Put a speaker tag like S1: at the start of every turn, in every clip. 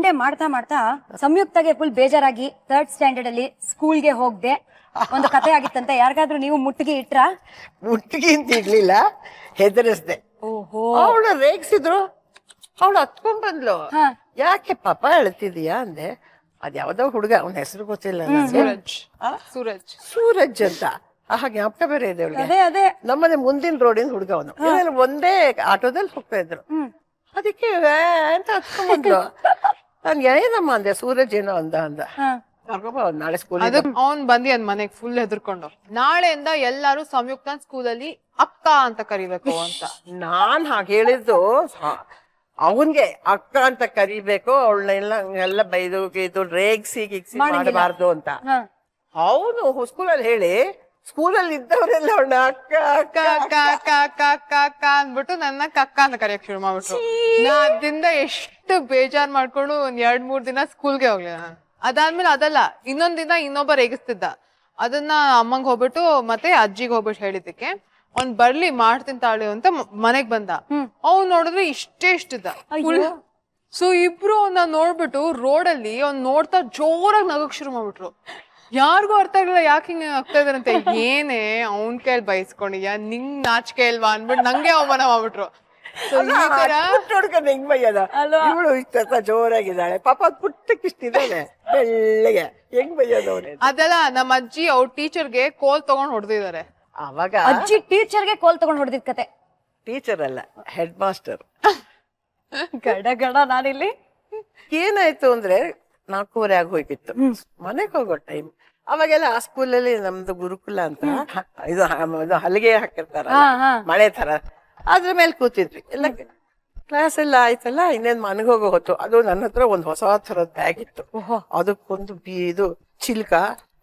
S1: Birthday ಮಾಡ್ತಾ ಮಾಡ್ತಾ ಸಂಯುಕ್ತಗೆ full ಬೇಜಾರಾಗಿ 3rd ಸ್ಟ್ಯಾಂಡರ್ಡ್ ಅಲ್ಲಿ ಸ್ಕೂಲ್ಗೆ ಹೋಗ್ದೆ ಒಂದು ಕತೆ ಆಗಿತ್ತಂತೆ. ಯಾರಿಗಾದ್ರೂ ನೀವು ಮುಟ್ಟಿಗೆ ಇಟ್ರಾ?
S2: ಮುಟ್ಟಿಗೆ ಅಂತ ಇಡ್ಲಿಲ್ಲ, ಹೆದರಿಸ್ದೆ.
S1: ಓಹೋ.
S2: ಅವಳು ರೇಗಿಸಿದ್ರು, ಅವಳು ಹತ್ಕೊಂಡ್ ಬಂದ್ಲು. ಯಾಕೆ ಪಾಪ ಅಳ್ತಿದೀಯಾ ಅಂದೆ. ಅದ್ ಯಾವ್ದೋ ಹುಡುಗ, ಅವನ ಹೆಸರು ಗೊತ್ತಿಲ್ಲ ನಂಗೆ. ಸೂರಜ್ ಅಂತ. ಜ್ಞಾಪಕ ಬೇರೆ ಇದೆ ಅವಳಿಗೆ.
S1: ಅದೇ
S2: ನಮ್ಮನೆ ಮುಂದಿನ ರೋಡಿನ ಹುಡುಗ ಅವನು. ಒಂದೇ ಆಟೋದಲ್ಲಿ ಹೋಗ್ತಾ ಇದ್ರು. ಅದಕ್ಕೆ ಅಂತ ಹತ್ಕೊಂಡ್ ಬಂದ್ಲು. ನಾನ್ ಏನಮ್ಮ ಅಂದೆ, ಸೂರಜ್ ಏನೋ ಅಂದ ನಾಳೆ ಸ್ಕೂಲ್
S3: ಅವ್ನ್ ಬಂದಿ ಅದ್ ಮನೆಗ್ ಫುಲ್ ಹೆದರ್ಕೊಂಡು, ನಾಳೆಯಿಂದ ಎಲ್ಲಾರು ಸಂಯುಕ್ತ ಸ್ಕೂಲಲ್ಲಿ ಅಕ್ಕ ಅಂತ ಕರಿಬೇಕು ಅಂತ.
S2: ನಾನ್ ಹಾಗೆ ಹೇಳಿದ್ದು ಅವನ್ಗೆ ಅಕ್ಕ ಅಂತ ಕರಿಬೇಕು, ಅವಳನ್ನೆಲ್ಲ ಬೈದು ಗೀದು ರೇಗ್ಸಿ ಗಿಗ್ಸಿ ಮಾಡಬಾರ್ದು ಅಂತ. ಅವನು ಸ್ಕೂಲಲ್ಲಿ ಹೇಳಿ ಸ್ಕೂಲಲ್ಲಿ ಇದ್ದವರೆಲ್ಲ ಅವಳ ಅಕ್ಕ ಅಕ್ಕ
S3: ಅಕ್ಕ ಅಕ್ಕ ಅಕ್ಕ ಅಕ್ಕ ಅಕ್ಕ ಅಂದ್ಬಿಟ್ಟು ನನ್ನ ಕಕ್ಕ ಅಂತ ಕರಿಯಕ್ ಶುರು ಮಾಡ್ಬಿಟ್ರು. ನಾ ಅದ್ರಿಂದ ಎಷ್ಟು ಬೇಜಾರ್ ಮಾಡ್ಕೊಂಡು ಒಂದ್ 2-3 ದಿನ ಸ್ಕೂಲ್ಗೆ ಹೋಗ್ಲಿಲ್ಲ ನಾನು. ಅದಾದ್ಮೇಲೆ ಅದಲ್ಲ, ಇನ್ನೊಂದ್ ದಿನ ಇನ್ನೊಬ್ಬ ರೇಗಿಸ್ತಿದ್ದ. ಅದನ್ನ ಅಮ್ಮಂಗ್ ಹೋಗ್ಬಿಟ್ಟು ಮತ್ತೆ ಅಜ್ಜಿಗ್ ಹೋಗ್ಬಿಟ್ಟು ಹೇಳಿದ್ದಕ್ಕೆ ಅವ್ನ್ ಬರ್ಲಿ ಮಾಡ್ತೀನಿ ತಾಳಿ ಅಂತ ಮನೆಗ್ ಬಂದ. ಅವ್ನ್ ನೋಡಿದ್ರೆ ಇಷ್ಟೇ ಇಷ್ಟಿದ್ದ. ಸೊ ಇಬ್ರು ಅವ್ನ ನೋಡ್ಬಿಟ್ಟು ರೋಡಲ್ಲಿ ಅವ್ನ್ ನೋಡ್ತಾ ಜೋರಾಗಿ ನಗಕ್ ಶುರು ಮಾಡ್ಬಿಟ್ರು. ಯಾರಿಗೂ ಅರ್ಥ ಆಗಿಲ್ಲ ಯಾಕೆ ಹಿಂಗ ಆಗ್ತಾ ಇದಾರಂತೆ. ಏನೇ ಅವ್ನ್ ಕೈಯಲ್ಲಿ ಬಯಸ್ಕೊಂಡಿದ್ಯಾ, ನಿಂಗ್ ನಾಚಿಕೆ ಇಲ್ವಾ ಅನ್ಬಿಟ್ಟು ನಂಗೆ ಅವಮಾನ ಮಾಡ್ಬಿಟ್ರು.
S2: ಹೆಂಗ್ ಬೈಯದ, ಇವಳು ಇಷ್ಟ ಜೋರಾಗಿದ್ದಾಳೆ ಪಾಪ, ಪುಟ್ಟಕ್ಕಿಷ್ಟಿದ್ದಾಳೆ ಬೆಳ್ಳಗೆ, ಹೆಂಗ್ ಬೈಯೋದು ಅವನೇ.
S3: ಅದೆಲ್ಲ ನಮ್ಮ ಅಜ್ಜಿ ಅವ್ರ ಟೀಚರ್ಗೆ ಕೋಲ್ ತಗೊಂಡ್ ಹೊಡೆದಿದ್ದಾರೆ.
S2: ಅವಾಗ
S1: ಅಜ್ಜಿ ಟೀಚರ್ಗೆ ಕೋಲ್ ತಗೊಂಡ್ ಹೊಡೆದಿದ್ ಕತೆ.
S2: ಟೀಚರ್ ಅಲ್ಲ, ಹೆಡ್ ಮಾಸ್ಟರ್.
S1: ಗಡ ನಾನಿಲ್ಲಿ
S2: ಏನಾಯ್ತು ಅಂದ್ರೆ 4:15 ಆಗಿ ಹೋಗಿತ್ತು, ಮನೆಗ್ ಹೋಗೋ ಟೈಮ್. ಅವಾಗೆಲ್ಲ ಆ ಸ್ಕೂಲಲ್ಲಿ ನಮ್ದು ಗುರುಕುಲ ಅಂತ ಇದು ಹಲಿಗೆ ಹಾಕಿರ್ತಾರ ಮಳೆ ತರ, ಅದ್ರ ಮೇಲೆ ಕೂತಿದ್ವಿ ಎಲ್ಲ. ಕ್ಲಾಸ್ ಎಲ್ಲ ಆಯ್ತಲ್ಲ, ಇನ್ನೇನ್ ಮನೆಗೆ ಹೋಗೋ ಹೊತ್ತು. ಅದು ನನ್ನ ಹತ್ರ ಒಂದು ಹೊಸ ತರದ್ ಬ್ಯಾಗ್ ಇತ್ತು, ಅದಕ್ಕೊಂದು ಇದು ಚಿಲ್ಕ,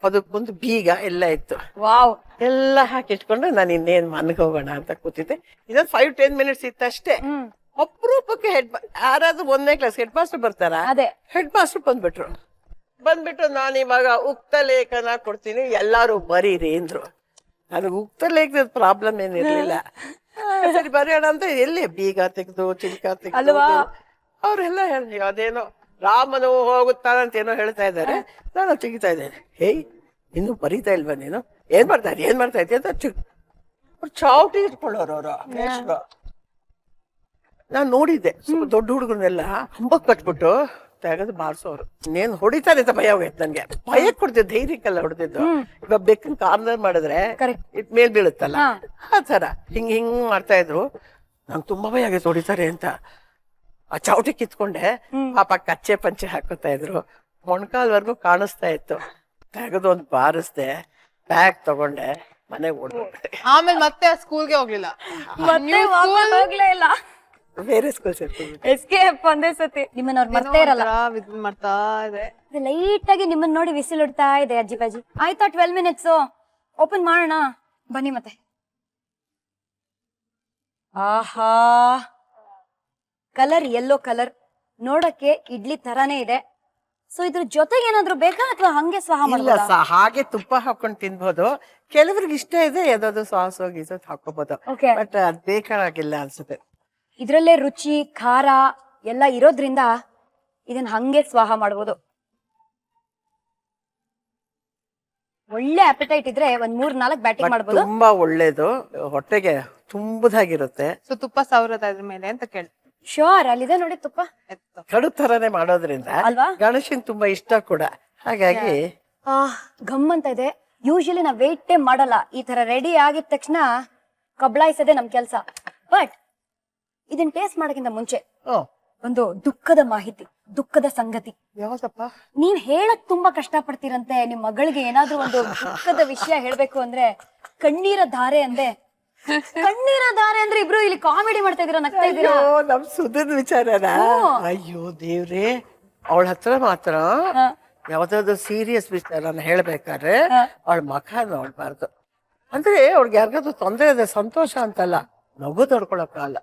S2: ಅದಕ್ಕೊಂದು ಬೀಗ ಎಲ್ಲ ಇತ್ತು.
S1: ವಾವ್.
S2: ಎಲ್ಲ ಹಾಕಿಟ್ಕೊಂಡು ನಾನು ಇನ್ನೇನ್ ಮನೆಗೆ ಹೋಗೋಣ ಅಂತ ಕೂತಿದ್ದೆ. ಇದೊಂದು 5-10 ಮಿನಿಟ್ಸ್ ಇತ್ತಷ್ಟೇ. ಅಪರೂಪಕ್ಕೆ ಯಾರಾದ್ರೂ 1ನೇ ಕ್ಲಾಸ್ ಹೆಡ್ ಮಾಸ್ಟರ್ ಬರ್ತಾರ, ಹೆಡ್ ಮಾಸ್ಟರ್ ಬಂದ್ಬಿಟ್ಟು ನಾನು ಇವಾಗ ಉಕ್ತ ಲೇಖನ ಕೊಡ್ತೀನಿ, ಎಲ್ಲಾರು ಬರೀರಿ ಅಂದ್ರು. ನನಗೆ ಉಕ್ತ ಲೇಖನದ ಪ್ರಾಬ್ಲಮ್ ಏನಿರ್ಲಿಲ್ಲ. ಸರಿ ಬರೆಯೋಣ ಅಂತ ಎಲ್ಲಿ ಬೀಗ ತೆಗ್ದು ಚಿಲ್ಕ ತೆಗ್ದು ಅವ್ರೆಲ್ಲ ಅದೇನೋ ರಾಮನು ಹೋಗುತ್ತಾನಂತ ಏನೋ ಹೇಳ್ತಾ ಇದ್ದಾರೆ. ನಾನು ತೆಗಿತಾ ಇದ್ದೇನೆ. ಹೇಯ್, ಇನ್ನು ಬರೀತಾ ಇಲ್ವಾ ನೀನು? ಏನ್ ಮಾಡ್ತಾ ಇದ್ದೆ ಅಂತ ಚಾವಟಿ ಇಟ್ಕೊಳ್ಳೋರು ಅವರು. ನಾನ್ ನೋಡಿದ್ದೆ ದೊಡ್ಡ ಹುಡುಗನೆಲ್ಲ ಹಂಬಕ್ ಕಟ್ಬಿಟ್ಟು ತೆಗೆದು ಬಾರ್ಸೋರು. ಇನ್ನೇನ್ ಹೊಡಿತಾರೆ ಅಂತ ಭಯ ಹೋಗೈತೆ ನನ್ಗೆ. ಭಯ ಕೊಡ್ತಿದ್ದೆ, ಧೈರ್ಯಕ್ಕೆಲ್ಲ ಹೊಡೆದಿದ್ದು. ಇವಾಗ ಬೆಕ್ಕನ್ ಕಾರ್ನರ್ ಮಾಡಿದ್ರೆ ಇಟ್ ಮೇಲ್ ಬೀಳುತ್ತಲ್ಲ, ಆ ತರ ಹಿಂಗ್ ಮಾಡ್ತಾ ಇದ್ರು. ನಂಗೆ ತುಂಬಾ ಭಯ ಆಗೈತೆ ಹೊಡಿತಾರೆ ಅಂತ. ಆ ಚಾವಟಿ ಕಿತ್ಕೊಂಡೆ. ಪಾಪ ಕಚ್ಚೆ ಪಂಚೆ ಹಾಕೋತಾ ಇದ್ರು, ಮೊಣಕಾಲ್ವರೆಗೂ ಕಾಣಿಸ್ತಾ ಇತ್ತು. ತೆಗೆದು ಒಂದು ಬಾರಿಸ್ದೆ, ಬ್ಯಾಗ್ ತಗೊಂಡೆ, ಮನೆಗೆ ಓಡ್ಬಿಟ್ಟೆ.
S3: ಆಮೇಲೆ ಮತ್ತೆ ಸ್ಕೂಲ್ಗೆ ಹೋಗ್ಲಿಲ್ಲ,
S1: ಹೋಗ್ಲೇ ಇಲ್ಲ.
S2: ಬೇರೆ ಸ್ಕೂಲ್ ಸೇರ್ಕೊಂಡು
S1: ಎಸ್ಕೇಪ್ ಒಂದೇ ಸತಿ. ನಿಮ್ಮನ್ನ ಅವ್ರು ಮರ್ತೇ ಇರಲ್ಲ.
S3: ಮಾಡ್ತಾ ಇದೆ
S1: ಲೈಟ್ ಆಗಿ ನಿಮ್ಮನ್ನ ನೋಡಿ ವಿಸಿಲ್ ಇಡ್ತಾ ಇದೆ ಅಜ್ಜಿ ಬಾಜಿ. ಆಯ್ತಾ 12 ಮಿನಿಟ್ಸ್ ಓಪನ್ ಮಾಡೋಣ ಬನ್ನಿ ಮತ್ತೆ. ಆಹಾ, ಕಲರ್ ಯೆಲ್ಲೋ ಕಲರ್, ನೋಡಕ್ಕೆ ಇಡ್ಲಿ ತರಾನೇ ಇದೆ. ಸೊ ಇದ್ರ ಜೊತೆಗೆ ಏನಾದ್ರು ಬೇಕಾ ಅಥವಾ ಹಂಗೆ ಸ್ವಾಹ ಮಾಡಲ್ಲ?
S2: ಹಾಗೆ ತುಪ್ಪ ಹಾಕೊಂಡು ತಿನ್ಬೋದು. ಕೆಲವ್ರಿಗೆ ಇಷ್ಟ ಇದೆ, ಯಾವ್ದಾದ್ರು ಸಾಸ್ ಗೀಸೋದ್ ಹಾಕೋಬಹುದು. ಬಟ್ ಅದ್ ಬೇಕಾಗಿಲ್ಲ ಅನ್ಸುತ್ತೆ.
S1: ಇದ್ರಲ್ಲೇ ರುಚಿ ಖಾರ ಎಲ್ಲ ಇರೋದ್ರಿಂದ ಇದನ್ನ ಹಂಗೆ ಸ್ವಾಹ ಮಾಡ್ಬೋದು. ಒಳ್ಳೆ ಅಪೆಟೈಟ್ ಇದ್ರೆ ಒಂದ್ 3-4 ಬ್ಯಾಟಿಂಗ್ ಮಾಡ್ಬೋದು.
S2: ತುಂಬಾ ಒಳ್ಳೇದು, ಹೊಟ್ಟೆಗೆ ತುಂಬುದಾಗಿರುತ್ತೆ.
S3: ಸೊ ತುಪ್ಪ ಸವರದ ಅದ್ರ ಮೇಲೆ ಅಂತ ಕೇಳಿ.
S1: ಶೋರ್, ಅಲ್ಲಿದೆ ನೋಡಿ ತುಪ್ಪ.
S2: ಕಡು ತರನೇ ಮಾಡೋದ್ರಿಂದ ಗಣೇಶನ್ ತುಂಬಾ ಇಷ್ಟ ಕೂಡ. ಹಾಗಾಗಿ
S1: ಗಮ್ ಅಂತ ಇದೆ. ಯೂಶಲಿ ನಾವ್ ವೇಟೇ ಮಾಡಲ್ಲ, ಈ ತರ ರೆಡಿ ಆಗಿದ ತಕ್ಷಣ ಕಬ್ಳಾಯಿಸದೆ ನಮ್ ಕೆಲ್ಸ. ಬಟ್ ಇದನ್ನ ಟೇಸ್ಟ್ ಮಾಡೋಕ್ಕಿಂತ ಮುಂಚೆ ಒಂದು ದುಃಖದ ಮಾಹಿತಿ, ದುಃಖದ ಸಂಗತಿ.
S2: ಯಾವತ್ತಪ್ಪ?
S1: ನೀವ್ ಹೇಳಕ್ ತುಂಬಾ ಕಷ್ಟ ಪಡ್ತೀರಂತೆ. ನಿಮ್ ಮಗಳಿಗೆ ಏನಾದ್ರೂ ಒಂದು ದುಃಖದ ವಿಷಯ ಹೇಳ್ಬೇಕು ಅಂದ್ರೆ ಕಣ್ಣೀರ ಧಾರೆ ಅಂದೆ. ಕಣ್ಣೀರ ಧಾರೆ ಅಂದ್ರೆ ಇಬ್ರು ಇಲ್ಲಿ ಕಾಮಿಡಿ ಮಾಡ್ತಾ ಇದೀರ, ನಗ್ತಾ ಇದೀರ.
S2: ನಮ್ ಸುಧದ ವಿಚಾರನ? ಅಯ್ಯೋ ದೇವ್ರೆ, ಅವಳ ಹತ್ರ ಮಾತ್ರ ಯಾವ್ದಾದ್ರು ಸೀರಿಯಸ್ ವಿಚಾರನ ಹೇಳ್ಬೇಕಾದ್ರೆ ಅವಳ ಮುಖ ನೋಡ್ಬಾರ್ದು. ಅಂದ್ರೆ ಅವ್ಳಿಗೆ ಯಾರಿಗಾದ್ರು ತೊಂದ್ರೆ ಇದೆ, ಸಂತೋಷ ಅಂತಲ್ಲ, ನಗು ತಡ್ಕೊಳಕ್ಕಾಗಲ್ಲ.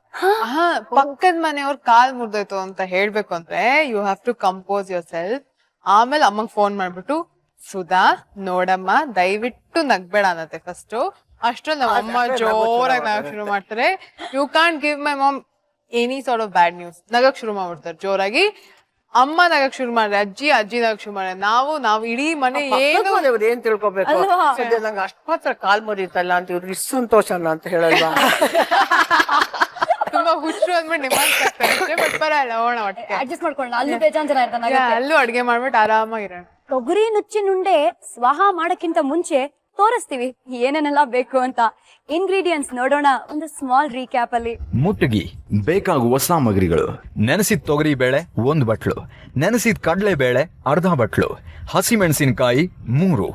S3: ಪಕ್ಕದ ಮನೆಯವ್ರ ಕಾಲ್ ಮುರ್ದೋಯ್ತು ಅಂತ ಹೇಳ್ಬೇಕು ಅಂದ್ರೆ you have to compose yourself. ಆಮೇಲೆ ಅಮ್ಮಂಗ್ ಫೋನ್ ಮಾಡ್ಬಿಟ್ಟು, ಸುಧಾ ನೋಡಮ್ಮ ದಯವಿಟ್ಟು ನಗ್ಬೇಡ ಅನ್ನತ್ತೆ ಫಸ್ಟ್. ಅಷ್ಟ್ರಲ್ಲಿ ನಮ್ಮ ಅಮ್ಮ ಜೋರಾಗಿ ನಗಕ್ ಶುರು ಮಾಡ್ತಾರೆ. You can't give my mom any sort of bad news. ನಗಕ್ ಶುರು ಮಾಡ್ಬಿಡ್ತಾರೆ ಜೋರಾಗಿ. ಅಮ್ಮ ನಗಕ್ ಶುರು ಮಾಡ್ರೆ, ಅಜ್ಜಿ ನಗಕ್ ಶುರು ಮಾಡ್ರೆ, ನಾವು ಇಡೀ ಮನೆ ಏನು
S2: ಮನೆಯವ್ರು ಏನ್ ತಿಳ್ಕೊಬೇಕು, ಸದ್ಯ ನಂಗೆ ಅಷ್ಟು ಮಾತ್ರ ಕಾಲ್ ಮರಿತಲ್ಲ ಅಂತ ಇವ್ರು ಇಷ್ಟು ಸಂತೋಷನ ಅಂತ ಹೇಳಲ್ವಾ?
S3: ತುಂಬಾ ಹುಚ್ಚು ಅಂದ್ಬಿಟ್ಟು ನಿಮ್ಮಂತ ಬಟ್ ಬರಲ್ಲ ಓಣ ಒಟ್ಟಿಗೆ
S1: ಅಡ್ಜಸ್ಟ್ ಮಾಡ್ಕೊಳ್ಳೋಣ. ಅಲ್ಲೂ ಬೇಜಾನ್ ಜನ ಇರ್ತಾನೆ.
S3: ಅಲ್ಲೂ ಅಡ್ಗೆ ಮಾಡ್ಬಿಟ್ಟು ಆರಾಮಾಗಿರೋಣ.
S1: ತೊಗರಿ ನುಚ್ಚಿನುಂಡೆ ಸ್ವಾಹ ಮಾಡಕ್ಕಿಂತ ಮುಂಚೆ ತೋರಿಸ್ತೀವಿ ಏನೇನೆಲ್ಲ ಬೇಕು ಅಂತ. ಇಂಗ್ರೀಡಿಯೆಂಟ್ಸ್ ನೋಡೋಣ ಒಂದು ಸ್ಮಾಲ್ ರೀಕ್ಯಾಪ್ ಅಲ್ಲಿ.
S4: ಮುಟ್ಟಗಿ ಬೇಕಾಗುವ ಸಾಮಗ್ರಿಗಳು: ನೆನೆಸಿದ ತೊಗರಿ ಬೇಳೆ 1 ಬಟ್ಲು, ನೆನೆಸಿದ ಕಡಲೆ ಬೇಳೆ ಅರ್ಧ ಬಟ್ಲು, ಹಸಿಮೆಣಸಿನಕಾಯಿ 3,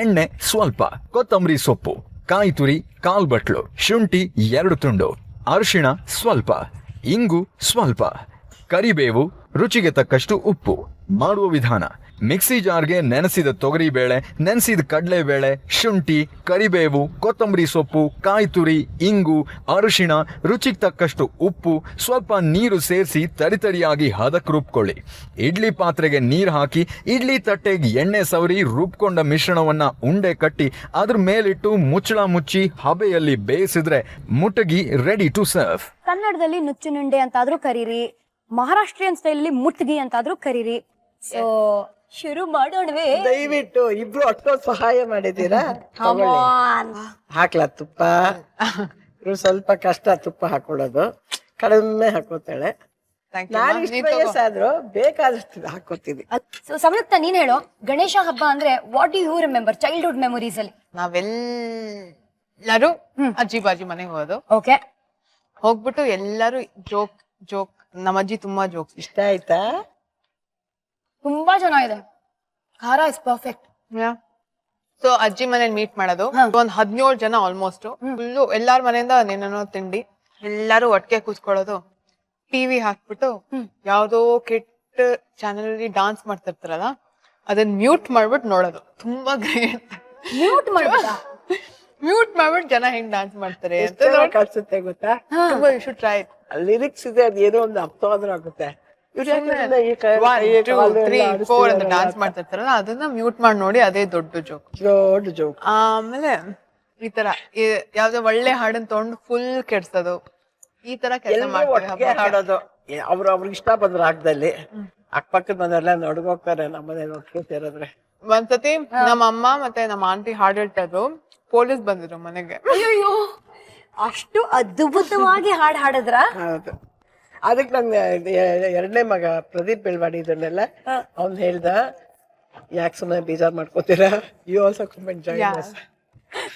S4: ಎಣ್ಣೆ ಸ್ವಲ್ಪ, ಕೊತ್ತಂಬರಿ ಸೊಪ್ಪು, ಕಾಯಿ ತುರಿ 1/4 ಬಟ್ಲು, ಶುಂಠಿ 2 ತುಂಡು, ಅರಿಶಿಣ ಸ್ವಲ್ಪ, ಇಂಗು ಸ್ವಲ್ಪ, ಕರಿಬೇವು, ರುಚಿಗೆ ತಕ್ಕಷ್ಟು ಉಪ್ಪು. ಮಾಡುವ ವಿಧಾನ: ಮಿಕ್ಸಿ ಜಾರ್ಗೆ ನೆನೆಸಿದ ತೊಗರಿ ಬೇಳೆ, ನೆನೆಸಿದ ಕಡಲೆ ಬೇಳೆ, ಶುಂಠಿ, ಕರಿಬೇವು, ಕೊತ್ತಂಬರಿ ಸೊಪ್ಪು, ಕಾಯಿ ತುರಿ, ಇಂಗು, ಅರಿಶಿಣ, ರುಚಿಗೆ ತಕ್ಕಷ್ಟು ಉಪ್ಪು, ಸ್ವಲ್ಪ ನೀರು ಸೇರಿಸಿ ತರಿತರಿಯಾಗಿ ಹದಕ್ಕೆ ರುಬ್ಕೊಳ್ಳಿ. ಇಡ್ಲಿ ಪಾತ್ರೆಗೆ ನೀರು ಹಾಕಿ ಇಡ್ಲಿ ತಟ್ಟೆಗೆ ಎಣ್ಣೆ ಸವರಿ ರುಬ್ಕೊಂಡ ಮಿಶ್ರಣವನ್ನ ಉಂಡೆ ಕಟ್ಟಿ ಅದ್ರ ಮೇಲಿಟ್ಟು ಮುಚ್ಚಳ ಮುಚ್ಚಿ ಹಬೆಯಲ್ಲಿ ಬೇಯಿಸಿದ್ರೆ ಮುಟ್ಟಗಿ ರೆಡಿ ಟು ಸರ್ವ್.
S1: ಕನ್ನಡದಲ್ಲಿ ನುಚ್ಚಿನುಂಡೆ ಅಂತಾದ್ರೂ ಕರೀರಿ, ಮಹಾರಾಷ್ಟ್ರೀಯನ್ ಸ್ಟೈಲ್ ಮುಟ್ಗಿ ಅಂತಾದ್ರೂ ಕರೀರಿ. ಸೊ ಶುರು ಮಾಡೋಣವೇ?
S2: ದಯವಿಟ್ಟು ಇಬ್ರು ಅಷ್ಟೊಂದು ಸಹಾಯ ಮಾಡಿದ್ದೀರಾ. ಹಾಕ್ಲಾ ತುಪ್ಪ? ಇವ್ರು ಸ್ವಲ್ಪ ಕಷ್ಟ ತುಪ್ಪ ಹಾಕೊಳ್ಳೋದು, ಕಡಿಮೆ ಹಾಕೋತಾಳೆ. ನಾನು ಇಷ್ಟು ವಯಸ್ಸಾದ್ರು ಬೇಕಾದಷ್ಟು ಹಾಕೋತೀನಿ.
S1: ಸೊ ಸಂಯುಕ್ತ, ನೀನ್ ಹೇಳೋ, ಗಣೇಶ ಹಬ್ಬ ಅಂದ್ರೆ what do you remember childhood memories ಅಲ್ಲಿ?
S3: ನಾವೆಲ್ಲರೂ ಅಜ್ಜಿ ಬಾಜಿ ಮನೆಗೆ ಹೋಗೋದು.
S1: ಓಕೆ,
S3: ಹೋಗ್ಬಿಟ್ಟು ಎಲ್ಲರೂ ಜೋಕ್ ನಮ್ಮ ಅಜ್ಜಿ ತುಂಬಾ ಜೋಕ್ಸ್.
S2: ಇಷ್ಟ ಆಯ್ತಾ?
S1: ತುಂಬಾ ಚೆನ್ನಾಗಿದೆ. ಖಾರ ಇಸ್ ಪರ್ಫೆಕ್ಟ್.
S3: ಸೊ ಅಜ್ಜಿ ಮನೇಲಿ ಮೀಟ್ ಮಾಡೋದು. ಒಂದ್ 17 ಜನ ಆಲ್ಮೋಸ್ಟ್. ಫುಲ್ಲು ಎಲ್ಲಾರ ಮನೆಯಿಂದ ಏನೇನೋ ತಿಂಡಿ, ಎಲ್ಲಾರು ಒಟ್ಟಿಗೆ ಕೂತ್ಕೊಳ್ಳೋದು, ಟಿವಿ ಹಾಕ್ಬಿಟ್ಟು ಯಾವ್ದೋ ಕೆಟ್ಟ ಚಾನೆಲ್ ಅಲ್ಲಿ ಡಾನ್ಸ್ ಮಾಡ್ತಿರ್ತಾರಲ್ಲ ಅದನ್ನ ಮ್ಯೂಟ್ ಮಾಡ್ಬಿಟ್ಟು ನೋಡೋದು. ತುಂಬಾ ಗ್ರೇಟ್.
S1: ಮ್ಯೂಟ್ ಮಾಡ್ಬಿಟ್ಟು
S3: ಜನ ಹೆಂಗ್ ಡಾನ್ಸ್ ಮಾಡ್ತಾರೆ ಅಂತ
S2: ಕಳ್ಸುತ್ತೆ ಗೊತ್ತಾ?
S3: ತುಂಬಾ you should try it.
S2: Lyrics ಇದೆ, ಅದೇನೋ ಒಂದು ಅರ್ಥ ಆದ್ರೂ ಆಗುತ್ತೆ.
S3: 1 2 3 4 ಅಂತ ಡಾನ್ಸ್ ಮಾಡ್ತಿರ್ತಾರಲ್ಲ ಅದನ್ನ ಮ್ಯೂಟ್ ಮಾಡಿ ನೋಡಿ, ಅದೇ ದೊಡ್ಡ ಜೋಕ್. ಆಮೇಲೆ ಈ ತರ ಯಾವ್ದೋ ಒಳ್ಳೆ ಹಾಡನ್ ತಗೊಂಡು ಫುಲ್ ಕೆಡ್ಸೋದು, ಈ ತರ ಕೆಲಸ ಮಾಡ್ತೀವಿ.
S2: ಹಾಡೋದು ಅವ್ರಿಗೆ ಇಷ್ಟ ಬಂದ್ರ ರಾಗದಲ್ಲಿ ಅಕ್ಕಪಕ್ಕದ ಮನೆಯಲ್ಲ ನಡ್ಗೋಗ್ತಾರೆ. ನಮ್ಮ ಮನೆ ಒಟ್ಟಿಗೆ ಸೇರಿದ್ರೆ
S3: ಒಂದ್ಸತಿ ನಮ್ಮ ಅಮ್ಮ ಮತ್ತೆ ನಮ್ಮ ಆಂಟಿ ಹಾಡ್ ಹೇಳ್ತಾ ಇದ್ರು, ಪೊಲೀಸ್ ಬಂದಿದ್ರು ಮನೆಗೆ.
S1: ಅಯ್ಯೋ, ಅಷ್ಟು ಅದ್ಭುತವಾಗಿ ಹಾಡ್ ಹಾಡಿದ್ರ?
S2: ಹೌದು. ಅದಕ್ಕೆ ನನ್ನ 2ನೇ ಮಗ ಪ್ರದೀಪ್ ಬೆಳ್ವಾಡಿ ಇದನ್ನೆಲ್ಲ ಅವ್ನ್ ಹೇಳ್ದ, ಯಾಕೆ ಸುಮ್ಮನೆ ಬೇಜಾರ್ ಮಾಡ್ಕೋತೀರಾ, you also come and join us.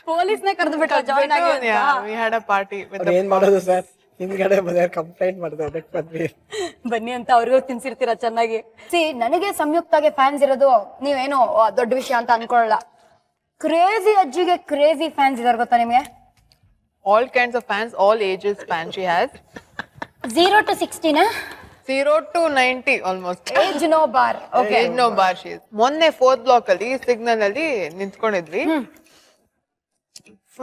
S1: ಪೊಲೀಸ್ನೇ ಕರೆದು ಬಿಟ್ಟ ಜಾಯಿನ್ ಆಗಿ.
S3: We had a party.
S2: ಏನ್ ಮಾಡೋದು ಸರ್, ಹಿಂದ್ಗಡೆ ಮನೆಯವ್ರು ಕಂಪ್ಲೇಂಟ್ ಮಾಡಿದೆ, ಅದಕ್ಕೆ ಬಂದ್ವಿ.
S1: ಬನ್ನಿ ಅಂತ ಅವ್ರಿಗೂ ತಿನ್ಸಿರ್ತೀರ ಚೆನ್ನಾಗಿ. ನನಗೆ ಸಂಯುಕ್ತಾಗೆ ಫ್ಯಾನ್ಸ್ ಇರೋದು ನೀವೇನೋ ದೊಡ್ಡ ವಿಷಯ ಅಂತ ಅನ್ಕೊಳ್ಳಲ್ಲ. ಕ್ರೇಜಿ ಅಜ್ಜಿಗೆ ಕ್ರೇಜಿ ಫ್ಯಾನ್ಸ್ ಇದಾರೆ ಗೊತ್ತಾ ನಿಮ್ಗೆ?
S3: All kinds of fans, all ages fans she has.
S1: 0 to 16
S3: 0 to 90 almost.
S1: Age no bar. Okay,
S3: Age no bar she is. ಮೊನ್ನೆ 4th ಬ್ಲಾಕ್ ಅಲ್ಲಿ ಸಿಗ್ನಲ್ ಅಲ್ಲಿ ನಿಂತ್ಕೊಂಡಿದ್ವಿ.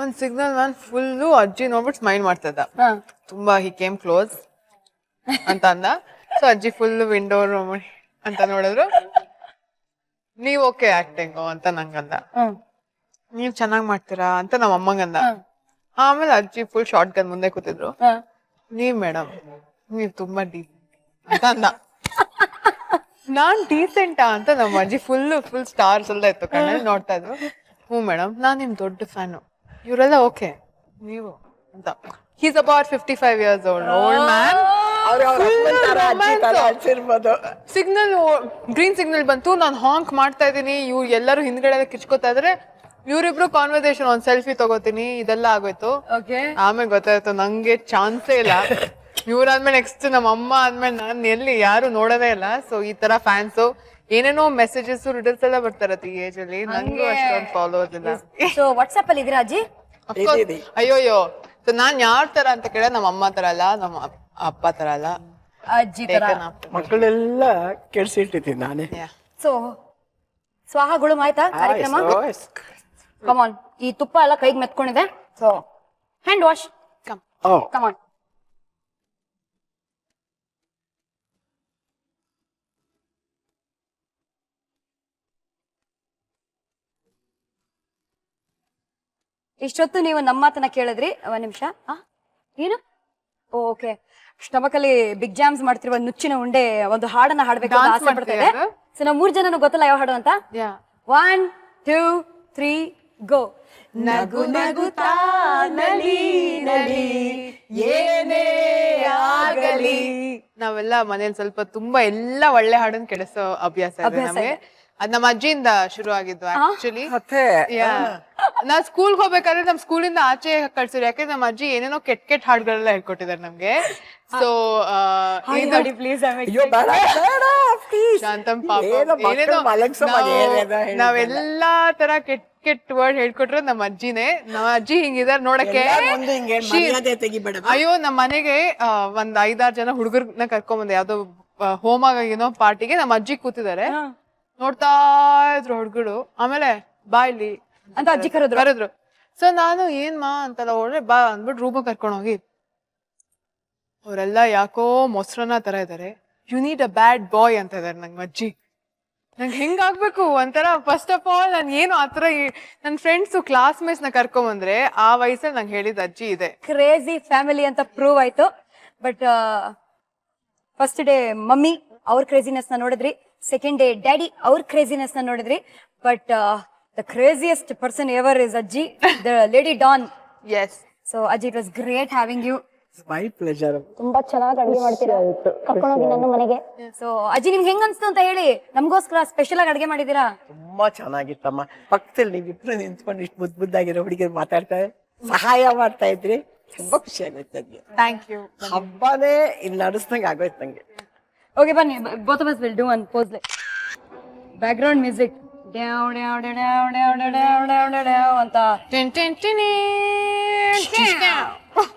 S3: ಒಂದ್ ಸಿಗ್ನಲ್ ಮ್ಯಾನ್ ಫುಲ್ಲು ಅಜ್ಜಿ ನೋಡ್ಬಿಟ್ಟು ಸ್ಮೈಲ್ ಮಾಡ್ತಾ ಇದ್ದ. ತುಂಬಾ ಹಿ ಕೇಮ್ ಕ್ಲೋಸ್ ಅಂತ ಅಂದ. ಸೊ ಅಜ್ಜಿ ಫುಲ್ ವಿಂಡೋ ಅಂತ ನೋಡಿದ್ರು. ನೀವ್ ಓಕೆ ಆಕ್ಟಿಂಗ್ ಅಂತ ನಂಗಂದ. ನೀವ್ ಚೆನ್ನಾಗ್ ಮಾಡ್ತೀರಾ ಅಂತ ನಮ್ಮ ಅಮ್ಮಂಗಂದ. ಆಮೇಲೆ ಅಜ್ಜಿ ಫುಲ್ ಶಾರ್ಟ್ ಗನ್ ಮುಂದೆ ಕೂತಿದ್ರು. ನೀವ್ ಮೇಡಮ್ ನೀವ್ ತುಂಬಾ ಅಂತ ಅಂದ. ನಾನ್ ಡೀಸೆಂಟಾ ಅಂತ ನಮ್ಮ ಅಜ್ಜಿ ಫುಲ್ ಸ್ಟಾರ್ಸ್ ಎಲ್ಲ ಇತ್ತು ಕಣ್ಣಲ್ಲಿ ನೋಡ್ತಾ ಇದ್ರು. ಹ್ಞೂ ಮೇಡಮ್, ನಾನ್ ನಿಮ್ ದೊಡ್ಡ ಫ್ಯಾನು, ಇವರೆಲ್ಲ ಓಕೆ ನೀವು ಅಂತ. He's about 55 years old man. Signal green signal ಬಂತು, ನಾನು ಹಾಂಕ್ ಮಾಡ್ತಾ ಇದೀನಿ, ಇವ್ರು ಎಲ್ಲರೂ ಹಿಂದ್ಗಡೆ ಕಿಚ್ಕೋತಾ ಇದ್ರೆ, ಇವ್ರಿಬ್ರು ಕಾನ್ವರ್ಸೇಷನ್, ಒಂದ್ ಸೆಲ್ಫಿ ತಗೋತೀನಿ, ಇದೆಲ್ಲ ಆಗೋಯ್ತು. ಆಮೇಲೆ ಗೊತ್ತಾಯ್ತು ನಂಗೆ ಚಾನ್ಸೇ ಇಲ್ಲ. ಇವ್ರಾದ್ಮೇಲೆ ನೆಕ್ಸ್ಟ್ ನಮ್ಮ ಅಮ್ಮ ಆದ್ಮೇಲೆ ನಾನು ಎಲ್ಲಿ ಯಾರು ನೋಡೋದೇ ಇಲ್ಲ. ಸೊ ಈ ತರ ಫ್ಯಾನ್ಸ್ ಏನೇನೋ ಮೆಸೇಜಸ್ ರಿಡಲ್ಸ್ ಎಲ್ಲ ಬರ್ತಾರತ್ತೆ ಈ ಏಜ್ ಅಲ್ಲಿ. ನಂಗೂ ಅಷ್ಟೊಂದು ಫಾಲೋವರ್ಸ್ ಇಲ್ಲ.
S1: ಸೊ ವಾಟ್ಸ್ಆಪ್ ಅಲ್ಲಿ ಇದ್ದೀರಾ ಅಜ್ಜಿ?
S3: ಅಯ್ಯೋಯ್ಯೋ. ಸೊ ನಾನ್ ಯಾರ್ ತರ ಅಂತ ಕೇಳ, ನಮ್ಮ ಅಮ್ಮ ತರ ಅಲ್ಲ, ನಮ್ಮ ಅಪ್ಪ ತರ ಅಲ್ಲ,
S1: ಅಜ್ಜಿ ತರ.
S2: ಮಕ್ಕಳೆಲ್ಲ ಕೆಡ್ಸಿಟ್ಟಿದ್ದೀನಿ ನಾನೇ.
S1: ಸೊ ಸ್ವಾಹಗಳು ಆಯ್ತಾ ಕಾರ್ಯಕ್ರಮ? ಕಮಾನ್, ಈ ತುಪ್ಪ ಎಲ್ಲ ಕೈಗೆ ಮೆತ್ಕೊಂಡಿದೆ. ಸೊ ಹ್ಯಾಂಡ್ ವಾಶ್, ಕಮಾನ್. ಇಷ್ಟೊತ್ತು ನೀವು ನಮ್ಮ ಮಾತನ್ನ ಕೇಳಿದ್ರಿ. ಒಂದ್ ನಿಮಿಷ. ಏನು? ಓ ಓಕೆ ಸ್ಟಮಕ್ ಅಲ್ಲಿ ಬಿಗ್ ಜಾಮ್ಸ್ ಮಾಡ್ತಿರುವ ನುಚ್ಚಿನ ಉಂಡೆ ಒಂದು ಹಾಡನ್ನ ಹಾಡ್ಬೇಕು ಅಂತ
S3: Dance
S1: ಆಸೆ ಪಡ್ತಾ ಇದೆ.
S3: ಮಾಡ್ತೀರಾ?
S1: ಸೊ ನಾವು 3 ಜನನು ಗೊತ್ತಲ್ಲ ಯಾವ ಹಾಡು ಅಂತ.
S3: ಯಾ
S1: 1 2 3 ಗೋ.
S3: ನಗು ನಗುತ್ತಾ ನಲಿ ನಲಿ ಏನೇ ಆಗಲಿ. ನಾವೆಲ್ಲ ಮನೇಲಿ ಸ್ವಲ್ಪ ತುಂಬಾ ಎಲ್ಲ ಒಳ್ಳೆ ಹಾಡನ್ ಕೆಡಿಸೋ ಅಭ್ಯಾಸ ಇದೆ ನಮ್ಗೆ. ಅದ್ ನಮ್ಮ ಅಜ್ಜಿಯಿಂದ ಶುರು ಆಗಿದ್ದು ಆಕ್ಚುಲಿ.
S2: ಮತ್ತೆ
S3: ನಾವ್ ಸ್ಕೂಲ್ಗೆ ಹೋಗ್ಬೇಕಾದ್ರೆ ನಮ್ ಸ್ಕೂಲಿಂದ ಆಚೆ ಕಳ್ಸಿದ್ರು, ಯಾಕಂದ್ರೆ ನಮ್ಮ ಅಜ್ಜಿ ಏನೇನೋ ಕೆಟ್ಟ ಹಾಡುಗಳೆಲ್ಲ ಹೇಳ್ಕೊಟ್ಟಿದ್ದಾರೆ ನಮ್ಗೆ. ಸೊ
S2: ಅಯ್ಯೋ ಬೇಡ ಬೇಡ please.
S3: ಶಾಂತಂ ಪಾಪ
S2: ಏನೋ ಮಕ್ಕಳು
S3: ಏನೇನೋ
S2: ಮಲಗ್ಸೋ ಮಗ ಏನೇನೋ ಹೇಳಿದ್ನಲ್ಲ.
S3: ನಾವೆಲ್ಲಾ ತರ ಕೆಟ್ಟ ವರ್ಡ್ ಹೇಳ್ಕೊಟ್ರೆ ನಮ್ಮ ಅಜ್ಜಿನೇ. ನಮ್ಮ ಅಜ್ಜಿ ಹಿಂಗಿದಾರ ನೋಡಕ್ಕೆ.
S2: ಎಲ್ಲಾರ್ ಮುಂದೆ ಹಿಂಗೆ ಮರ್ಯಾದೆ ತೆಗಿಬೇಡ.
S3: ಅಯ್ಯೋ ನಮ್ಮ ಮನೆಗೆ ಒಂದ್ 5-6 ಜನ ಹುಡುಗರ್ನ ಕರ್ಕೊಂಬಂದೆ, ಯಾವ್ದೋ ಹೋಮ ಏನೋ ಪಾರ್ಟಿಗೆ. ನಮ್ಮ ಅಜ್ಜಿ ಕೂತಿದ್ದಾರೆ, ನೋಡ್ತಾ ಇದ್ರು ಹುಡುಗರು. ಆಮೇಲೆ ಬಾ ಇಲ್ಲಿ
S1: ಅಂತ ಅಜ್ಜಿ ಕರೆದ್ರು.
S3: ಸೊ ನಾನು ಏನ್ ಮಾ ಅಂತೆಲ್ಲ ಹೋದ್ರೆ ಬಾ ಅಂದ್ಬಿಟ್ಟು ರೂಮ್ ಕರ್ಕೊಂಡು ಹೋಗಿ, ಅವರೆಲ್ಲ ಯಾಕೋ ಮೊಸರನ್ನ ತರ ಇದಾರೆ. ಯು ನೀಡ್ ಅ ಬ್ಯಾಡ್ ಬಾಯ್ ಅಂತ ಇದಾರೆ ನಂಗೆ ಅಜ್ಜಿ. ನಂಗೆ ಹೆಂಗಾಗ್ಬೇಕು ಒಂಥರ. ಫಸ್ಟ್ ಆಫ್ ಆಲ್ ನಾನು ಏನು ಆತರ ನನ್ನ ಫ್ರೆಂಡ್ಸ್ ಕ್ಲಾಸ್ ಮೇಟ್ಸ್ ನ ಕರ್ಕೊಂಬಂದ್ರೆ ಆ ವಯಸ್ಸಲ್ಲಿ ನಂಗೆ ಹೇಳಿದ ಅಜ್ಜಿ ಇದೆ.
S1: ಕ್ರೇಜಿ ಫ್ಯಾಮಿಲಿ ಅಂತ ಪ್ರೂವ್ ಆಯ್ತು. ಬಟ್ ಫಸ್ಟ್ ಡೇ ಮಮ್ಮಿ ಅವ್ರ ಕ್ರೇಜಿನೆಸ್ ನ ನೋಡಿದ್ರಿ, ಸೆಕೆಂಡ್ ಡೇ ಡ್ಯಾಡಿ ಅವ್ರ ಕ್ರೇಜಿನೆಸ್ ನ ನೋಡಿದ್ರಿ. But the craziest person ever is ಅಜ್ಜಿ, the lady don.
S3: Yes.
S1: So ಅಜ್ಜಿ, it was great having you.
S2: My pleasure.
S1: ತುಂಬಾ ಚೆನ್ನಾಗಿ ಅಡುಗೆ ಮಾಡ್ತೀರಾ, ಕರ್ಕೊಂಡೋಗಿ ನನ್ನ ಮನೆಗೆ. ಸೊ ಅಜ್ಜಿ, ನಿಮ್ಗೆ ಹೆಂಗ್ ಅನ್ಸ್ತು ಅಂತ ಹೇಳಿ. ನಮಗೋಸ್ಕರ ಸ್ಪೆಷಲ್ ಆಗಿ ಅಡುಗೆ ಮಾಡಿದೀರಾ.
S2: ತುಂಬಾ ಚೆನ್ನಾಗಿತ್ತಮ್ಮ. ಪಕ್ಕದಲ್ಲಿ ನೀವಿಬ್ರು ನಿಂತ್ಕೊಂಡು ಇಷ್ಟು ಮುದ್ದಾಗಿರೋ ಹುಡುಗಿರು ಮಾತಾಡ್ತಾ ಸಹಾಯ ಮಾಡ್ತಾ ಇದ್ರಿ. ತುಂಬಾ ಖುಷಿ ಆಗೋಯ್ತು ನನಗೆ.
S3: Thank you.
S2: ಹಬ್ಬನೇ ಇಲ್ಲಿ ನಡೆಸ್ದಂಗೆ ಆಗೋಯ್ತು ನಂಗೆ.
S1: ಓಕೆ ಬನ್ನಿ, both of us will do one pose like background music ಅಂತ.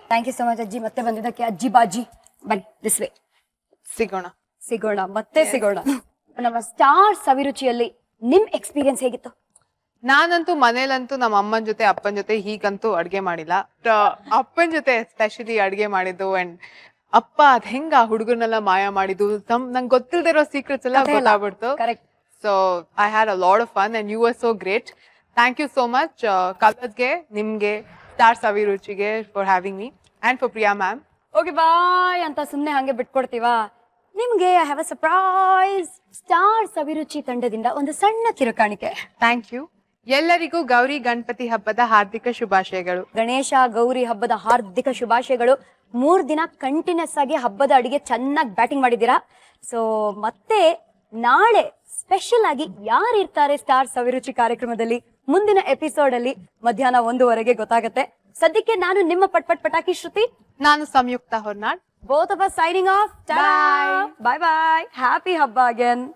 S1: ಥ್ಯಾಂಕ್ ಯು ಸೊ ಮಚ್ ಅಜ್ಜಿ, ಮತ್ತೆ ಬಂದಿದ್ದಕ್ಕೆ. ಅಜ್ಜಿ ಬಾಜಿ ಬನ್ನಿ, ದಿಸ್ ವೇ. ಸಿಗೋಣ, ಮತ್ತೆ ಸಿಗೋಣ. ನಮ್ಮ ಸ್ಟಾರ್ ಸವಿರುಚಿಯಲ್ಲಿ ನಿಮ್ ಎಕ್ಸ್ಪೀರಿಯನ್ಸ್ ಹೇಗಿತ್ತು?
S3: ನಾನಂತೂ ಮನೇಲಂತೂ ನಮ್ಮ ಅಮ್ಮನ ಜೊತೆ ಅಪ್ಪನ ಜೊತೆ ಹೀಗಂತೂ ಅಡ್ಗೆ ಮಾಡಿಲ್ಲ. ಅಪ್ಪನ ಜೊತೆ ಎಸ್ಪೆಷಲಿ ಅಡ್ಗೆ ಮಾಡಿದ್ದು. ಅಂಡ್ ಅಪ್ಪ ಅದ್ ಹೆಂಗ ಹುಡುಗರ್ನೆಲ್ಲ ಮಾಯ ಮಾಡಿದ್ದು, ನಂಗೆ ಗೊತ್ತಿಲ್ದಿರೋ ಸೀಕ್ರೆಟ್ಸ್ ಎಲ್ಲ ಗೊತ್ತಾಗ್ಬಿಡ್ತು.
S1: Correct.
S3: So I had a lot of fun and you are so great. Thank you so much ಕಲರ್ಸ್ಗೆ, ನಿಮ್ಗೆ, ಸ್ಟಾರ್ ಸವಿರುಚಿಗೆ for having me and for Priya ma'am.
S1: Okay bye ಅಂತ ಸುಮ್ಮನೆ ಹಂಗೆ ಬಿಟ್ಕೊಡ್ತೀವಾ? ನಿಮ್ಗೆ I have a surprise. Star Saviruchi ತಂಡದಿಂದ ಒಂದು ಸಣ್ಣ ಕಿರುಕಾಣಿಕೆ.
S3: Thank you. ಎಲ್ಲರಿಗೂ ಗೌರಿ ಗಣಪತಿ ಹಬ್ಬದ ಹಾರ್ದಿಕ ಶುಭಾಶಯಗಳು.
S1: ಗಣೇಶ ಗೌರಿ ಹಬ್ಬದ ಹಾರ್ದಿಕ ಶುಭಾಶಯಗಳು. 3 ದಿನ ಕಂಟಿನ್ಯೂಸ್ ಆಗಿ ಹಬ್ಬದ ಅಡಿಗೆ ಚೆನ್ನಾಗಿ ಬ್ಯಾಟಿಂಗ್ ಮಾಡಿದ್ದೀರಾ. ಸೊ ಮತ್ತೆ ನಾಳೆ ಸ್ಪೆಷಲ್ ಆಗಿ ಯಾರು ಇರ್ತಾರೆ ಸ್ಟಾರ್ ಸವಿರುಚಿ ಕಾರ್ಯಕ್ರಮದಲ್ಲಿ ಮುಂದಿನ ಎಪಿಸೋಡ್ ಅಲ್ಲಿ ಮಧ್ಯಾಹ್ನ 1:00 ಗೊತ್ತಾಗತ್ತೆ. ಸದ್ಯಕ್ಕೆ ನಾನು ನಿಮ್ಮ ಪಟಾಕಿ ಶ್ರುತಿ,
S3: ನಾನು ಸಂಯುಕ್ತ Horanadu.
S1: both of us signing off. Bye bye. Happy Habba again.